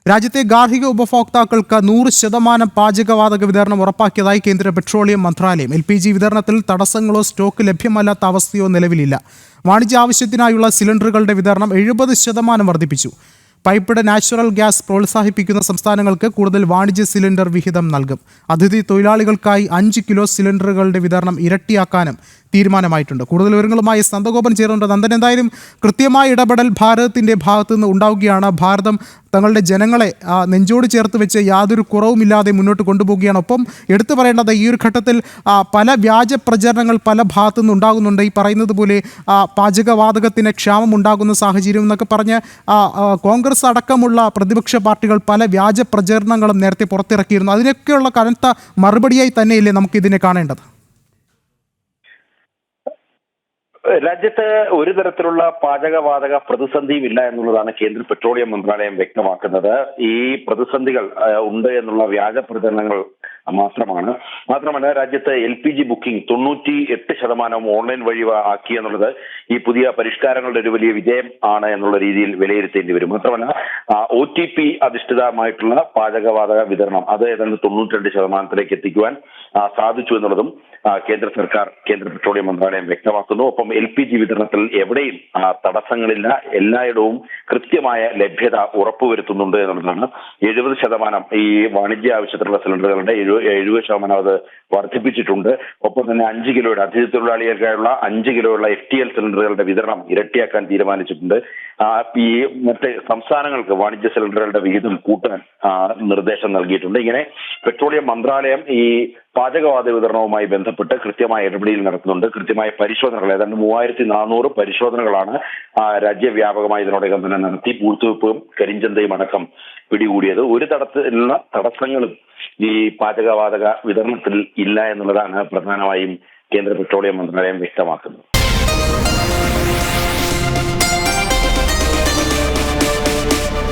രാജ്യത്തെ ഗാർഹിക ഉപഭോക്താക്കൾക്ക് 100% പാചകവാതക വിതരണം ഉറപ്പാക്കിയതായി കേന്ദ്ര പെട്രോളിയം മന്ത്രാലയം. LPG വിതരണത്തിൽ തടസ്സങ്ങളോ സ്റ്റോക്ക് ലഭ്യമല്ലാത്ത അവസ്ഥയോ നിലവിലില്ല. വാണിജ്യ ആവശ്യത്തിനായുള്ള സിലിണ്ടറുകളുടെ വിതരണം 70% വർദ്ധിപ്പിച്ചു. പൈപ്പ്ഡ് നാച്ചുറൽ ഗ്യാസ് പ്രോത്സാഹിപ്പിക്കുന്ന സംസ്ഥാനങ്ങൾക്ക് കൂടുതൽ വാണിജ്യ സിലിണ്ടർ വിഹിതം നൽകും. അതിഥി തൊഴിലാളികൾക്കായി 5 കിലോ സിലിണ്ടറുകളുടെ വിതരണം ഇരട്ടിയാക്കാനും തീരുമാനമായിട്ടുണ്ട്. കൂടുതൽ വിവരങ്ങളുമായി നന്ദഗോപൻ ചേരുന്നുണ്ട്. നന്ദൻ, എന്തായാലും കൃത്യമായ ഇടപെടൽ ഭാരതത്തിൻ്റെ ഭാഗത്തുനിന്ന് ഉണ്ടാവുകയാണ്. ഭാരതം തങ്ങളുടെ ജനങ്ങളെ നെഞ്ചോട് ചേർത്ത് വെച്ച് യാതൊരു കുറവുമില്ലാതെ മുന്നോട്ട് കൊണ്ടുപോവുകയാണ്. ഒപ്പം എടുത്തു പറയേണ്ടത്, ഈ ഒരു ഘട്ടത്തിൽ പല വ്യാജ പ്രചരണങ്ങൾ പല ഭാഗത്തുനിന്ന് ഉണ്ടാകുന്നുണ്ട്. ഈ പറയുന്നത് പോലെ പാചകവാതകത്തിന് ക്ഷാമം ഉണ്ടാകുന്ന സാഹചര്യം എന്നൊക്കെ പറഞ്ഞ് കോൺഗ്രസ് അടക്കമുള്ള പ്രതിപക്ഷ പാർട്ടികൾ പല വ്യാജ പ്രചരണങ്ങളും നേരത്തെ പുറത്തിറക്കിയിരുന്നു. അതിനൊക്കെയുള്ള കനത്ത മറുപടിയായി തന്നെയല്ലേ നമുക്കിതിനെ കാണേണ്ടത്? രാജ്യത്ത് ഒരു തരത്തിലുള്ള പാചകവാതക പ്രതിസന്ധിയും ഇല്ല എന്നുള്ളതാണ് കേന്ദ്ര പെട്രോളിയം മന്ത്രാലയം വ്യക്തമാക്കുന്നത്. ഈ പ്രതിസന്ധികൾ ഉണ്ട് എന്നുള്ള വ്യാജ പ്രചരണങ്ങൾ മാത്രമല്ല രാജ്യത്ത് LPG ബുക്കിംഗ് 98% ഓൺലൈൻ വഴി ആക്കി എന്നുള്ളത് ഈ പുതിയ പരിഷ്കാരങ്ങളുടെ ഒരു വലിയ വിജയം ആണ് എന്നുള്ള രീതിയിൽ വിലയിരുത്തേണ്ടി വരും. മാത്രമല്ല OTP അധിഷ്ഠിതമായിട്ടുള്ള പാചകവാതക വിതരണം അത് ഏതാണ്ട് 92% എത്തിക്കുവാൻ സാധിച്ചു എന്നുള്ളതും കേന്ദ്ര പെട്രോളിയം മന്ത്രാലയം വ്യക്തമാക്കുന്നു. ഒപ്പം LPG വിതരണത്തിൽ എവിടെയും തടസ്സങ്ങളില്ല, എല്ലായിടവും കൃത്യമായ ലഭ്യത ഉറപ്പുവരുത്തുന്നുണ്ട് എന്നുള്ളതാണ്. 70% ഈ വാണിജ്യ ആവശ്യത്തിലുള്ള സിലിണ്ടറുകളുടെ 70% അത് വർദ്ധിപ്പിച്ചിട്ടുണ്ട്. ഒപ്പം തന്നെ 5 കിലോയുടെ അതിഥി തൊഴിലാളികൾക്കായുള്ള 5 കിലോയുള്ള FTL സിലിണ്ടറുകളുടെ വിതരണം ഇരട്ടിയാക്കാൻ തീരുമാനിച്ചിട്ടുണ്ട്. ഈ മറ്റ് സംസ്ഥാനങ്ങൾക്ക് വാണിജ്യ സിലിണ്ടറുകളുടെ വിഹിതം കൂട്ടാൻ നിർദ്ദേശം നൽകിയിട്ടുണ്ട്. ഇങ്ങനെ പെട്രോളിയം മന്ത്രാലയം ഈ പാചകവാതക വിതരണവുമായി ബന്ധപ്പെട്ട് കൃത്യമായ ഇടപെടൽ നടത്തുന്നുണ്ട്. കൃത്യമായ പരിശോധനകൾ ഏതാണ്ട് 3400 പരിശോധനകളാണ് രാജ്യവ്യാപകമായി ഇതിനോടകം തന്നെ നടത്തി പൂഴ്ത്തിവെപ്പും കരിഞ്ചന്തയും അടക്കം പിടികൂടിയത്. ഒരു തരത്തിലുള്ള തടസ്സങ്ങളും ഈ പാചകവാതക വിതരണത്തിൽ ഇല്ല എന്നുള്ളതാണ് പ്രധാനമായും കേന്ദ്ര പെട്രോളിയം മന്ത്രാലയം വ്യക്തമാക്കുന്നത്.